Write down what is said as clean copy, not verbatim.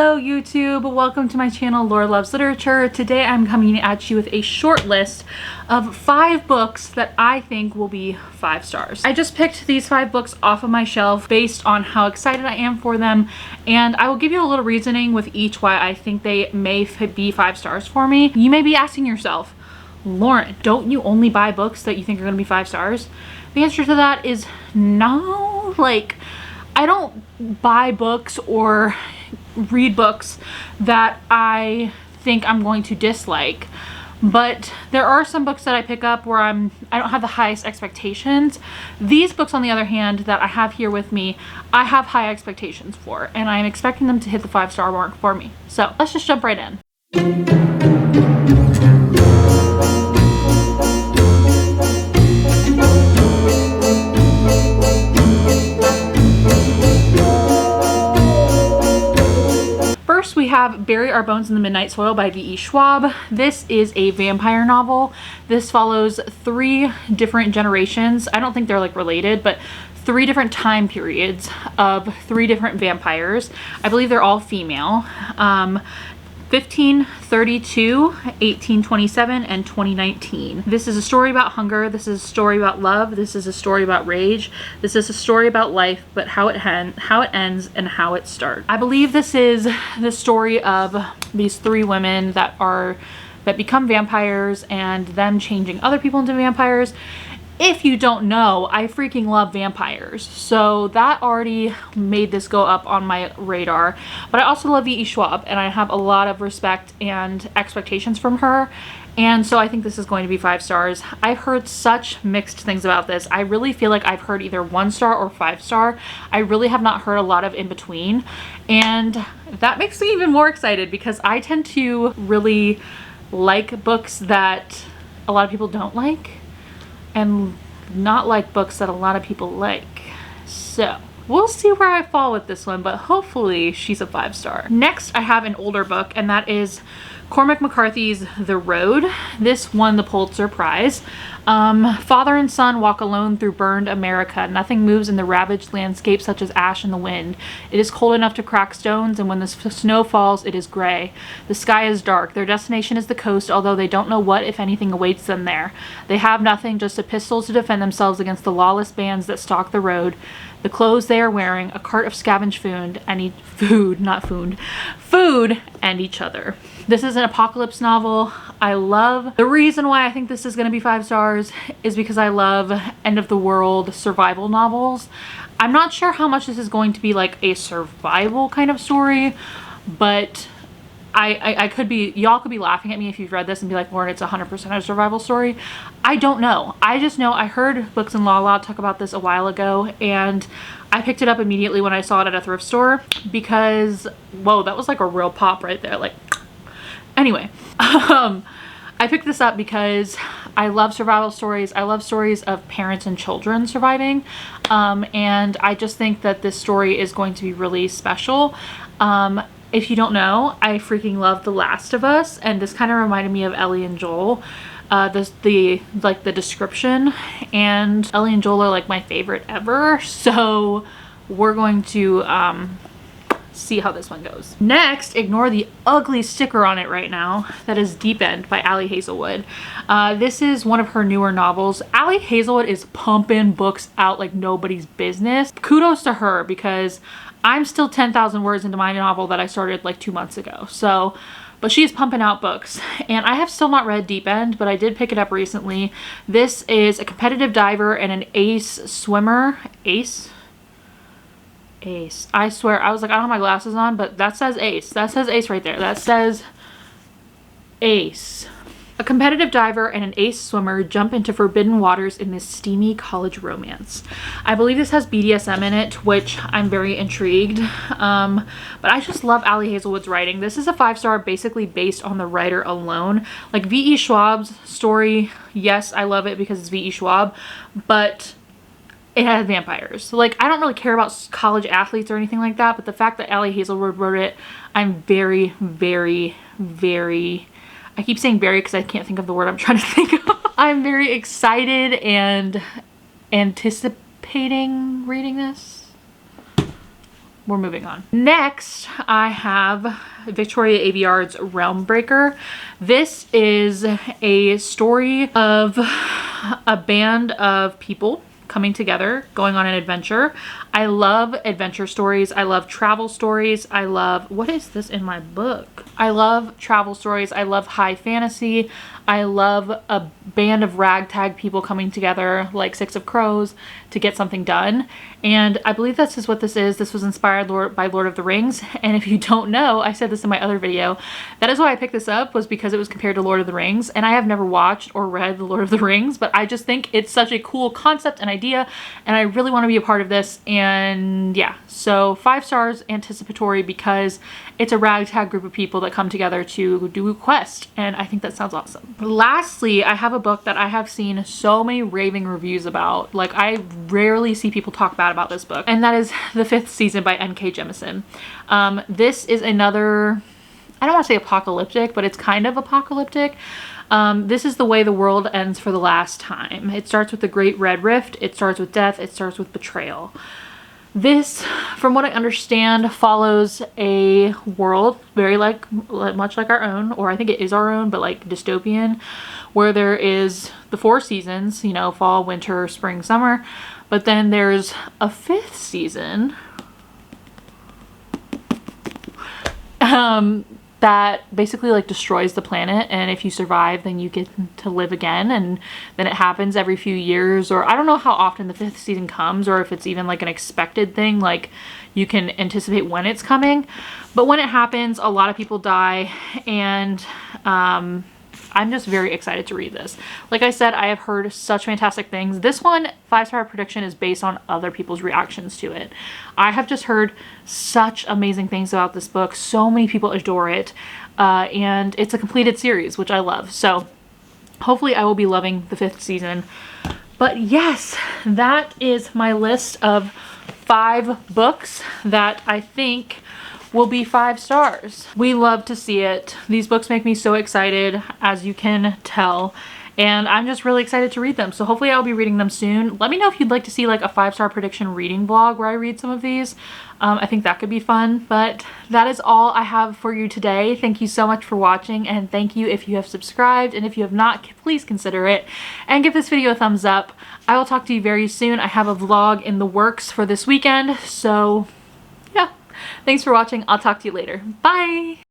Hello YouTube, welcome to my channel Laura Loves Literature. Today I'm coming at you with a short list of 5 books that I think will be 5 stars. I just picked these 5 books off of my shelf based on how excited I am for them, and I will give you a little reasoning with each why I think they may be 5 stars for me. You may be asking yourself, Lauren, don't you only buy books that you think are going to be 5 stars? The answer to that is no. Like, I don't buy books or read books that I think I'm going to dislike, but there are some books that I pick up where I don't have the highest expectations. These books, on the other hand, that I have here with me, I have high expectations for, and I'm expecting them to hit the 5-star mark for me. So let's just jump right in. First, we have Bury Our Bones in the Midnight Soil by V.E. Schwab. This is a vampire novel. This follows 3 different generations. I don't think they're like related, but 3 different time periods of 3 different vampires. I believe they're all female. 1532, 1827, and 2019. This is a story about hunger. This is a story about love. This is a story about rage. This is a story about life, but how it ends and how it starts. I believe this is the story of these 3 women that become vampires and them changing other people into vampires. If you don't know, I freaking love vampires, so that already made this go up on my radar. But I also love V.E. Schwab, and I have a lot of respect and expectations from her, and so I think this is going to be 5 stars. I've heard such mixed things about this. I really feel like I've heard either 1 star or 5 star. I really have not heard a lot of in between, and that makes me even more excited because I tend to really like books that a lot of people don't like, and not like books that a lot of people like. So we'll see where I fall with this one, but hopefully she's a 5 star. Next, I have an older book, and that is Cormac McCarthy's The Road. This won the Pulitzer Prize. Father and son walk alone through burned America. Nothing moves in the ravaged landscape such as ash in the wind. It is cold enough to crack stones, and when the snow falls, it is gray. The sky is dark. Their destination is the coast, although they don't know what, if anything, awaits them there. They have nothing, just a pistol to defend themselves against the lawless bands that stalk the road. The clothes they are wearing, a cart of scavenged food, food, and each other. This is an apocalypse novel. I love. The reason why I think this is going to be 5 stars is because I love end of the world survival novels. I'm not sure how much this is going to be like a survival kind of story, but I could be, y'all could be laughing at me if you've read this and be like, Lauren, it's 100% a survival story. I don't know. I just know I heard Books and La talk about this a while ago, and I picked it up immediately when I saw it at a thrift store because, whoa, that was like a real pop right there. Like, anyway, I picked this up because I love survival stories. I love stories of parents and children surviving, and I just think that this story is going to be really special. If you don't know, I freaking love The Last of Us, and this kind of reminded me of Ellie and Joel. The description, and Ellie and Joel are like my favorite ever, so we're going to see how this one goes. Next, ignore the ugly sticker on it right now. That is Deep End by Ali Hazelwood. This is one of her newer novels. Ali Hazelwood is pumping books out like nobody's business. Kudos to her, because I'm still 10,000 words into my novel that I started like 2 months ago. So, but she's pumping out books, and I have still not read Deep End, but I did pick it up recently. This is a competitive diver and an ace swimmer. Ace? I swear, I was like, I don't have my glasses on, but that says ace. That says ace right there. That says ace. A competitive diver and an ace swimmer jump into forbidden waters in this steamy college romance. I believe this has BDSM in it, which I'm very intrigued. But I just love Ali Hazelwood's writing. This is a 5-star basically based on the writer alone. Like V.E. Schwab's story, yes, I love it because it's V.E. Schwab, but it has vampires. Like, I don't really care about college athletes or anything like that, but the fact that Ali Hazelwood wrote it, I'm very, very, very, I keep saying very because I can't think of the word I'm trying to think of. I'm very excited and anticipating reading this. we're moving on. Next, I have Victoria Aveyard's Realm Breaker. This is a story of a band of people coming together, going on an adventure. I love adventure stories. I love travel stories. I love, what is this in my book? I love travel stories. I love high fantasy. I love a band of ragtag people coming together like Six of Crows to get something done. And I believe this is what this is. This was inspired by Lord of the Rings. And if you don't know, I said this in my other video, that is why I picked this up, was because it was compared to Lord of the Rings. And I have never watched or read The Lord of the Rings, but I just think it's such a cool concept and idea, and I really want to be a part of this. And yeah, so 5 stars anticipatory because it's a ragtag group of people that come together to do a quest, and I think that sounds awesome. Lastly, I have a book that I have seen so many raving reviews about. Like, I rarely see people talk bad about this book, and that is The Fifth Season by N.K. Jemisin. This is another, I don't want to say apocalyptic, but it's kind of apocalyptic. This is the way the world ends for the last time. It starts with the Great Red Rift, it starts with death, it starts with betrayal. This, from what I understand, follows a world very much like our own, or I think it is our own, but like dystopian, where there is the 4 seasons, you know, fall, winter, spring, summer, but then there's a 5th season that basically like destroys the planet, and if you survive then you get to live again, and then it happens every few years, or I don't know how often the 5th season comes, or if it's even like an expected thing, like you can anticipate when it's coming, but when it happens a lot of people die, and I'm just very excited to read this. Like I said, I have heard such fantastic things. This one, 5-star prediction, is based on other people's reactions to it. I have just heard such amazing things about this book. So many people adore it. And it's a completed series, which I love. So hopefully I will be loving the 5th season. But yes, that is my list of 5 books that I think will be 5 stars. We love to see it. These books make me so excited, as you can tell, and I'm just really excited to read them. So hopefully I'll be reading them soon. Let me know if you'd like to see like a 5-star prediction reading vlog where I read some of these. I think that could be fun, but that is all I have for you today. Thank you so much for watching, and thank you if you have subscribed, and if you have not, please consider it and give this video a thumbs up. I will talk to you very soon. I have a vlog in the works for this weekend, so yeah. Thanks for watching. I'll talk to you later. Bye!